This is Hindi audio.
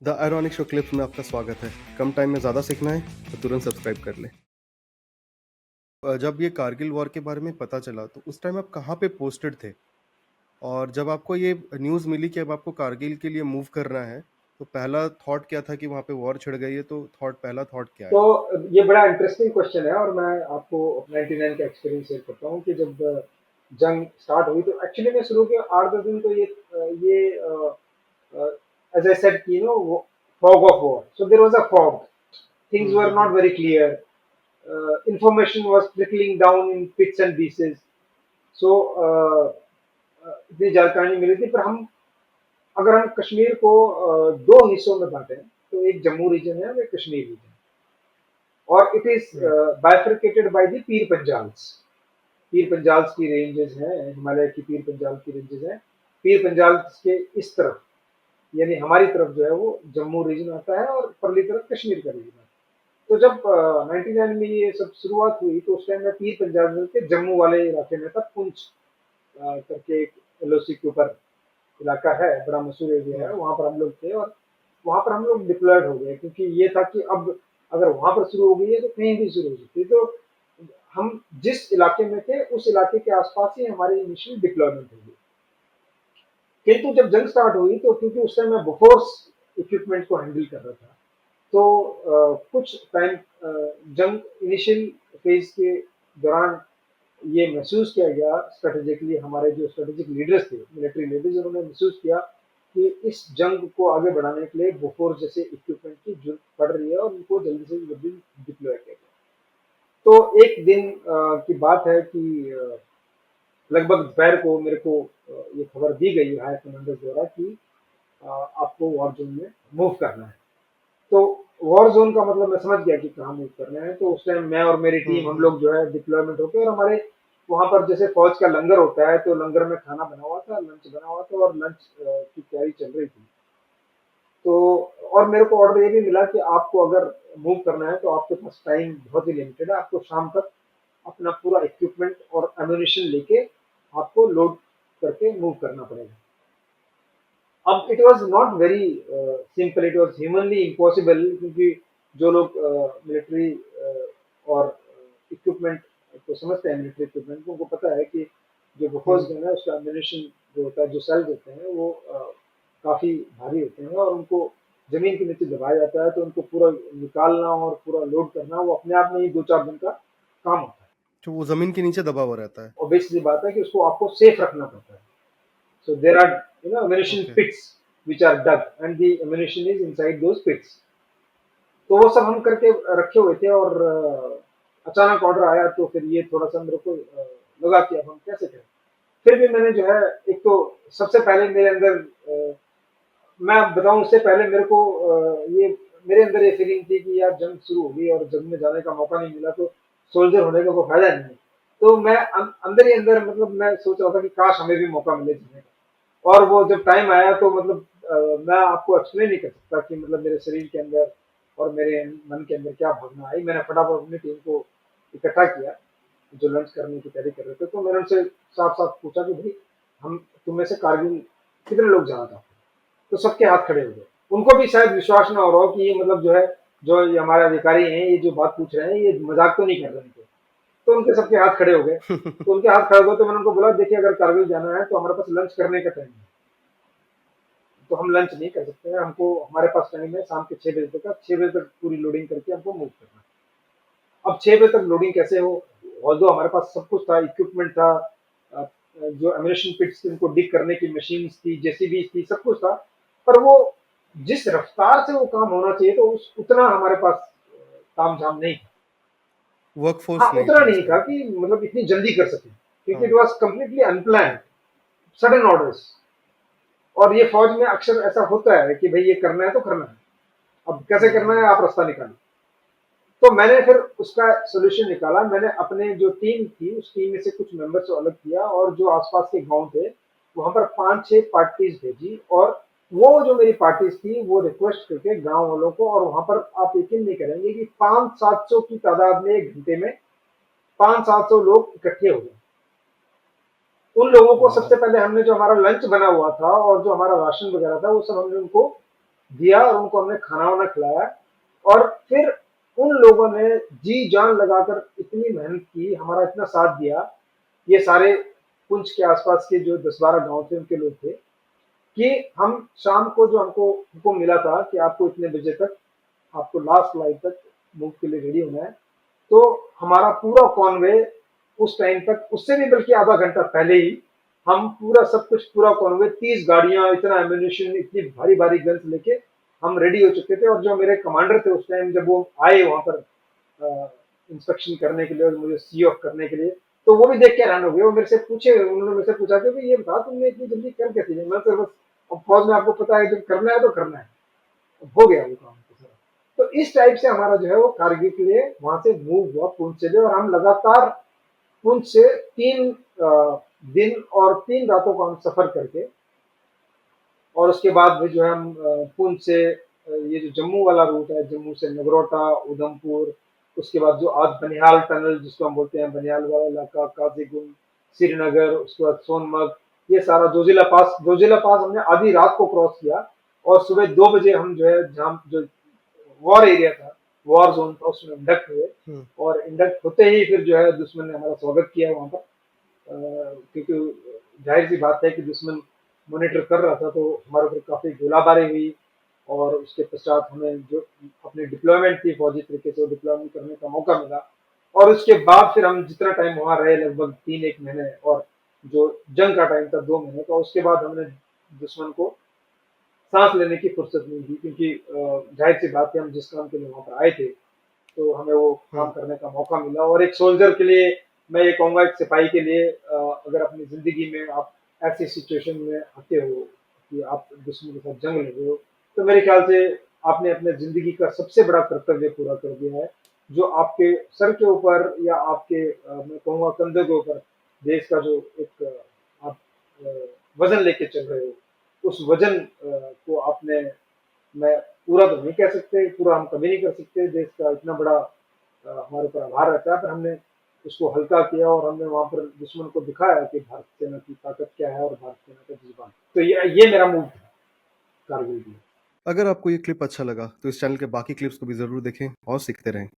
द आयरॉनिक शो क्लिप्स में आपका स्वागत है। कम टाइम में ज़्यादा सीखना है तो तुरंत सब्सक्राइब कर लें। जब ये कारगिल वॉर के बारे में पता चला तो उस टाइम आप कहाँ पे पोस्टेड थे? और जब आपको ये न्यूज़ मिली कि अब आपको कारगिल के लिए मूव करना है, तो पहला थॉट क्या था कि वहाँ पे वॉर छिड़ गई है, तो पहला थॉट क्या तो आया? ये बड़ा इंटरेस्टिंग क्वेश्चन है और मैं आपको 99 का एक्सपीरियंस शेयर करता हूँ कि जब जंग स्टार्ट हुई तो एक्चुअली में शुरू के 8-10 दिन तो ये एज आई सेड कि fog of war, so there was a fog, things hmm, were hmm, not hmm. Very clear, information was trickling down in bits and pieces. So इतनी जानकारी मिली थी, पर हम अगर हम कश्मीर को दो हिस्सों में बांटें तो एक जम्मू रीजन है और एक कश्मीर रीजन, और it is right. Bifurcated by the पीर पंजाल्स। पीर पंजाल्स की रेंजेस हैं, हिमालय की पीर पंजाल की रेंजेस हैं। पीर पंजाल्स के इस तरफ, यानी हमारी तरफ जो है वो जम्मू रीजन आता है और परली तरफ कश्मीर का रीजन आता है। तो जब 99 में ये सब शुरुआत हुई तो उस टाइम में पीर पंजाल के जम्मू वाले इलाके में था, पुंछ करके एक एलओसी के ऊपर इलाका है, बड़ा मशहूर एरिया है, हुँ। वहां पर हम लोग थे। और वहां पर हम लोग डिप्लॉयड हो गए क्योंकि ये था कि अब अगर वहां पर शुरू हो गई है तो कहीं भी शुरू हो सकती है। तो हम जिस इलाके में थे उस इलाके के आसपास ही हमारी इनिशियल डिप्लॉयमेंट होगी। किंतु जब जंग स्टार्ट हुई तो क्योंकि उस टाइम मैं बोफोर्स इक्विपमेंट को हैंडल कर रहा था, तो कुछ टाइम जंग इनिशियल फेज के दौरान ये महसूस किया गया स्ट्रेटेजिकली, हमारे जो स्ट्रेटेजिक लीडर्स थे, मिलिट्री लीडर्स, उन्होंने महसूस किया कि इस जंग को आगे बढ़ाने के लिए बोफोर्स जैसे इक्विपमेंट की जरूरत पड़ रही है और उनको जल्दी से जल्दी डिप्लॉय किया गया। तो एक दिन की बात है कि लगभग दोपहर को मेरे को ये खबर दी गई हाई कमांडर द्वारा कि आपको वॉर जोन में मूव करना है। तो वॉर जोन का मतलब मैं समझ गया कि कहाँ मूव करना है। तो उस टाइम मैं और मेरी हुँ, टीम हम हुँ। लोग जो है डिप्लॉयमेंट होके, और हमारे वहां पर जैसे फौज का लंगर होता है तो लंगर में खाना बना हुआ था, लंच बना हुआ था और लंच की तैयारी चल रही थी। तो और मेरे को ऑर्डर ये भी मिला कि आपको अगर मूव करना है तो आपके पास टाइम बहुत ही लिमिटेड है, आपको शाम तक अपना पूरा इक्विपमेंट और एम्यूनिशन लेके आपको लोड करके मूव करना पड़ेगा। अब it was not very simple, it was humanly impossible, क्योंकि जो लोग मिलिट्री और इक्विपमेंट को समझते हैं, मिलिट्री इक्विपमेंट को, उनको पता है कि जो हुँ। बोफोर्स गन है उसका एम्यूनिशन जो होता है, जो सेल्स होते हैं वो काफी भारी होते हैं और उनको जमीन के नीचे दबाया जाता है, तो उनको पूरा निकालना और पूरा लोड करना वो अपने आप में ही 2-4 दिन का काम होता है। तो वो ज़मीन के नीचे दबा हुआ रहता है। ऑब्वियस सी बात है कि उसको आपको सेफ रखना पड़ता है। So there are ammunition okay. pits which are dug and the ammunition is inside those pits. तो वो सब हम करके रखे हुए थे और अचानक ऑर्डर आया तो फिर ये थोड़ा सा मेरे को लगा कि अब हम कैसे करें। फिर भी मैंने जो है, एक तो सबसे पहले मेरे अंदर मैं बताऊं उससे पहले मेरे को ये मेरे अंदर ये फीलिंग थी कि यार जंग शुरू हो गई और जंग में जाने का मौका नहीं मिला तो सोल्जर होने का कोई फायदा नहीं है। तो मैं अंदर ही अंदर मतलब मैं सोच रहा था कि काश हमें भी मौका मिले जाने का। और वो जब टाइम आया तो मतलब मैं आपको एक्सप्लेन नहीं कर सकता कि मतलब मेरे शरीर के अंदर और मेरे मन के अंदर क्या भावना आई। मैंने फटाफट अपनी टीम को इकट्ठा किया जो लंच करने की तैयारी कर रहे थे, तो मैंने उनसे साफ साफ पूछा कि भाई हम तुम में से कारगिल कितने लोग जाना चाहते हैं। तो सबके हाथ खड़े हो गए। उनको भी शायद विश्वास ना हो रहा हो कि ये मतलब जो है, जो ये हमारे अधिकारी हैं ये जो बात पूछ रहे हैं ये मजाक तो नहीं कर रहे हैं। तो उनके सबके हाथ खड़े हो गए। तो उनके हाथ खड़े हो गए तो मैंने उनको बोला देखिए अगर कारगिल जाना है तो हमारे पास लंच करने का टाइम है, तो हम लंच नहीं कर सकते हैं। हमको हमारे पास टाइम है शाम के 6 बजे तक का, 6 बजे तक पूरी लोडिंग करके हमको मूव करना है। अब 6 बजे तक लोडिंग कैसे हो, ऑल्दो हमारे पास सब कुछ था, इक्विपमेंट था, जो एमिनेशन पिट्स थी उनको डिग करने की मशीन थी, जेसीबी थी, सब कुछ था, पर वो जिस रफ्तार से वो काम होना चाहिए तो उस उतना हमारे पास काम झाम नहीं था। हाँ, वर्कफ़ोर्स नहीं उतना था नहीं उस था टाइम पे। कि मतलब इतनी जल्दी कर सके, क्योंकि इट हाँ, was completely unplanned, right. Sudden orders. और ये फौज में अक्सर ऐसा होता है कि भाई ये करना है तो करना है, अब कैसे हुँ, करना हुँ। है आप रास्ता निकालो। तो मैंने फिर उसका सोल्यूशन निकाला। मैंने अपने जो टीम थी उस टीम में से कुछ मेंबर्स को अलग किया और जो आसपास के गांव थे वहां पर 5-6 पार्टीज भेजी, और वो जो मेरी पार्टीज थी वो रिक्वेस्ट करके गांव वालों को, और वहां पर आप यकीन नहीं करेंगे कि 500-700 की तादाद में एक घंटे में 500-700 लोग इकट्ठे हो गए। उन लोगों को वॉव! सबसे पहले हमने जो हमारा लंच बना हुआ था और जो हमारा राशन वगैरह था वो सब हमने उनको दिया और उनको हमने खाना-वाना खिलाया और फिर उन लोगों ने जी-जान लगाकर इतनी मेहनत की, हमारा इतना साथ दिया, ये सारे पुंछ के आस-पास के जो 10-12 गाँव थे, उनके लोग थे, कि हम शाम को जो हमको हुक्म मिला था कि आपको इतने बजे तक, आपको लास्ट लाइन तक मूव के लिए रेडी होना है, तो हमारा पूरा कॉन्वे उस टाइम तक, उससे भी बल्कि आधा घंटा पहले ही हम पूरा सब कुछ, पूरा कॉन्वे 30 गाड़ियां, इतना एम्यूनिशन, इतनी भारी भारी गन्स लेके हम रेडी हो चुके थे। और जो मेरे कमांडर थे उस टाइम, जब वो आए वहां पर इंस्पेक्शन करने के लिए और मुझे सी ऑफ करने के लिए, तो वो भी देख के हैरान हो गए। वो मेरे से पूछे, उन्होंने मेरे से पूछा कि भाई ये बता, तुमने इतनी जल्दी कर कैसे लिया? मैं तो बस, अब फौज में आपको पता है जब करना है तो करना है, हो गया वो काम तो सारा। तो इस टाइप से हमारा जो है वो कारगिल के लिए वहां से मूव हुआ पुंछ से, और हम लगातार पुंछ से 3 दिन और 3 रातों का हम सफर करके, और उसके बाद भी जो है हम पुंछ से ये जो जम्मू वाला रूट है, जम्मू से नगरोटा, उधमपुर, उसके बाद जो आज बनिहाल टनल जिसको हम बोलते हैं, बनिहाल वाला इलाका, काजीगुंड, श्रीनगर, उसके बाद सोनमर्ग, ये सारा जोजिला पास हमने आधी रात को क्रॉस किया। और सुबह 2 बजे हम जो है, जहाँ जो वॉर एरिया था, वॉर जोन था, उसमें इंडक्ट हुए। हुँ। और इंडक्ट होते ही फिर जो है दुश्मन ने हमारा स्वागत किया वहां पर, क्योंकि जाहिर सी बात है कि दुश्मन मॉनिटर कर रहा था, तो हमारे ऊपर काफी गोलाबारी हुई। और उसके पश्चात हमें जो अपनी डिप्लॉयमेंट थी फौजी तरीके से, वो डिप्लॉयमेंट करने का मौका मिला। और उसके बाद फिर हम जितना टाइम वहां रहे, लगभग 3 एक महीने, और जो जंग का टाइम था 2 महीने, तो उसके बाद हमने दुश्मन को सांस लेने की फुर्सत नहीं दी, क्योंकि जाहिर सी बात है हम जिस काम के लिए वहां पर आए थे, तो हमें वो काम हुँ। करने का मौका मिला। और एक सोल्जर के लिए, मैं ये कहूँगा, एक सिपाही के लिए, अगर अपनी ज़िंदगी में आप ऐसी सिचुएशन में आते हो कि आप दुश्मन के साथ जंग लड़ रहे हो, तो मेरे ख्याल से आपने अपने ज़िंदगी का सबसे बड़ा कर्तव्य पूरा कर दिया है। जो आपके सर के ऊपर या आपके मैं कहूँगा कंधे के ऊपर देश का जो एक आप वज़न लेके चल रहे हो, उस वज़न को आपने, मैं पूरा तो नहीं कह सकते, पूरा हम कभी नहीं कर सकते, देश का इतना बड़ा हमारे ऊपर आभार रहता है, पर हमने उसको हल्का किया और हमने वहां पर दुश्मन को दिखाया कि भारत सेना की ताकत क्या है और भारत सेना का जज्बा। तो ये मेरा मूव था कारगिल में। अगर आपको ये क्लिप अच्छा लगा, तो इस चैनल के बाकी क्लिप्स को भी ज़रूर देखें और सीखते रहें।